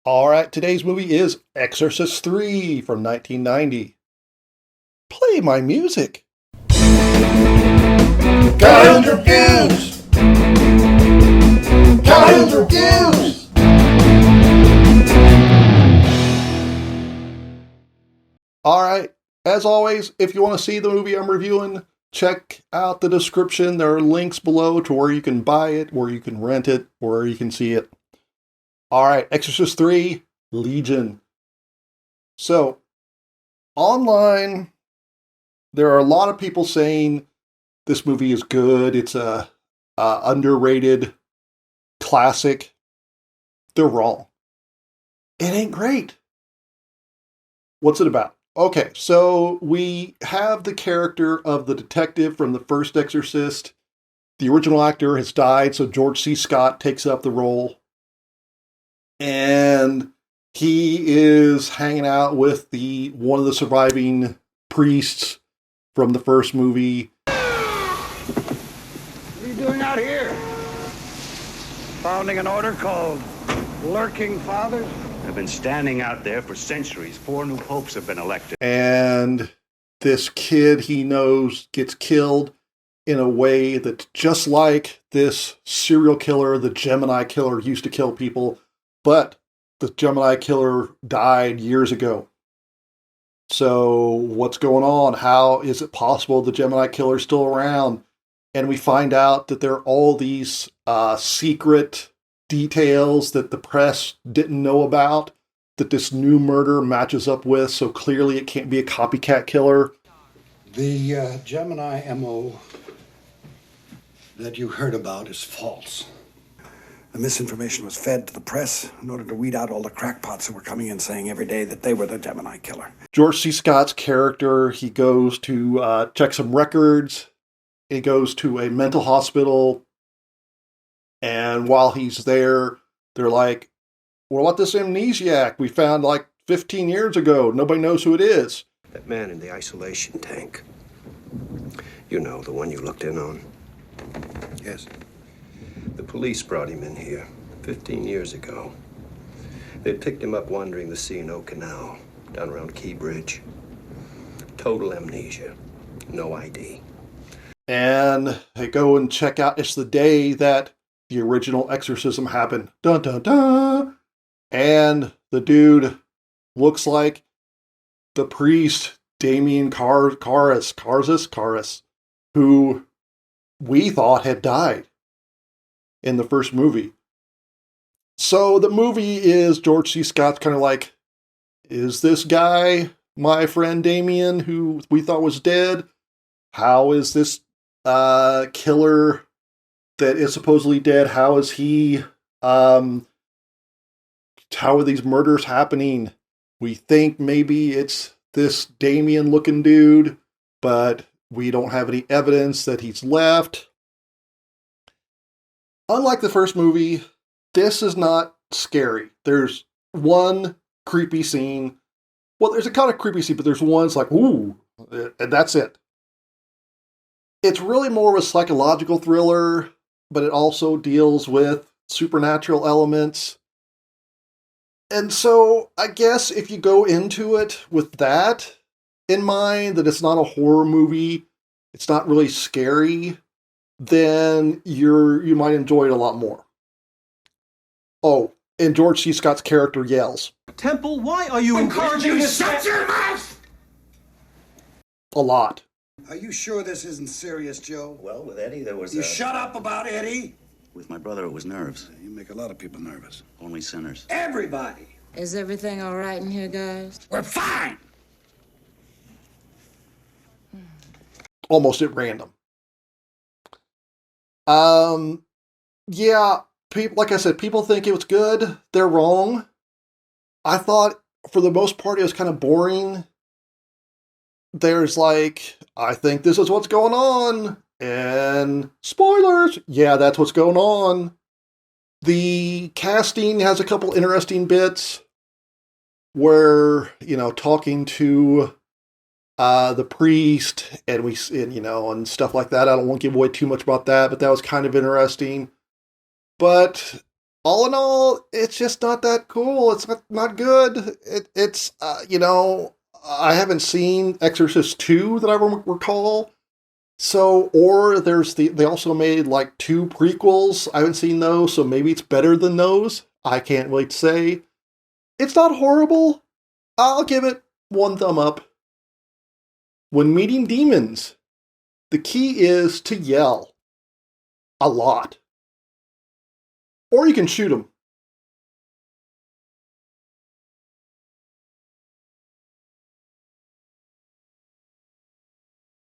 All right, today's movie is Exorcist 3 from 1990. Play my music. Kyle's Reviews! Kyle's Reviews! All right, as always, if you want to see the movie I'm reviewing, check out the description. There are links below to where you can buy it, where you can rent it, where you can see it. All right, Exorcist 3, Legion. So, online, there are a lot of people saying this movie is good. It's a underrated classic. They're wrong. It ain't great. What's it about? Okay, so we have the character of the detective from the first Exorcist. The original actor has died, so George C. Scott takes up the role. And he is hanging out with one of the surviving priests from the first movie. What are you doing out here? Founding an order called Lurking Fathers? I've been standing out there for centuries. 4 new popes have been elected. And this kid he knows gets killed in a way that's just like this serial killer, the Gemini killer, used to kill people. But the Gemini killer died years ago. So what's going on? How is it possible the Gemini killer is still around? And we find out that there are all these secret details that the press didn't know about, that this new murder matches up with, so clearly it can't be a copycat killer. The Gemini MO that you heard about is false. The misinformation was fed to the press in order to weed out all the crackpots who were coming in saying every day that they were the Gemini killer. George C. Scott's character, he goes to check some records. He goes to a mental hospital. And while he's there, they're like, what about this amnesiac we found like 15 years ago? Nobody knows who it is. That man in the isolation tank. You know, the one you looked in on. Yes. The police brought him in here 15 years ago. They picked him up wandering the C&O Canal down around Key Bridge. Total amnesia. No ID. And they go and check out. It's the day that the original exorcism happened. Dun, dun, dun. And the dude looks like the priest, Damien Caris, who we thought had died in the first movie. So the movie is George C. Scott's kind of like, is this guy my friend Damien, who we thought was dead? How is this killer that is supposedly dead, how is he, how are these murders happening? We think maybe it's this Damien-looking dude, but we don't have any evidence that he's left. Unlike the first movie, this is not scary. There's one creepy scene. Well, there's a kind of creepy scene, but there's one that's like, ooh, and that's it. It's really more of a psychological thriller, but it also deals with supernatural elements. And so I guess if you go into it with that in mind, that it's not a horror movie, it's not really scary, then you might enjoy it a lot more. Oh, and George C. Scott's character yells. Temple, why are you encouraging this? Shut your mouth! A lot. Are you sure this isn't serious, Joe? Well, with Eddie, there was You shut up about Eddie. With my brother, it was nerves. You make a lot of people nervous. Only sinners. Everybody. Is everything all right in here, guys? We're fine. Almost at random. Yeah, like I said, people think it was good. They're wrong. I thought, for the most part, it was kind of boring. There's like, I think this is what's going on. And spoilers! Yeah, that's what's going on. The casting has a couple interesting bits where, talking to the priest and stuff like that. I don't want to give away too much about that, but that was kind of interesting. But all in all, it's just not that cool. It's not good. It's I haven't seen Exorcist 2 that I recall. So, or they also made like 2 prequels. I haven't seen those, so maybe it's better than those. I can't wait to say. It's not horrible. I'll give it 1 thumb up. When meeting demons, the key is to yell. A lot. Or you can shoot them.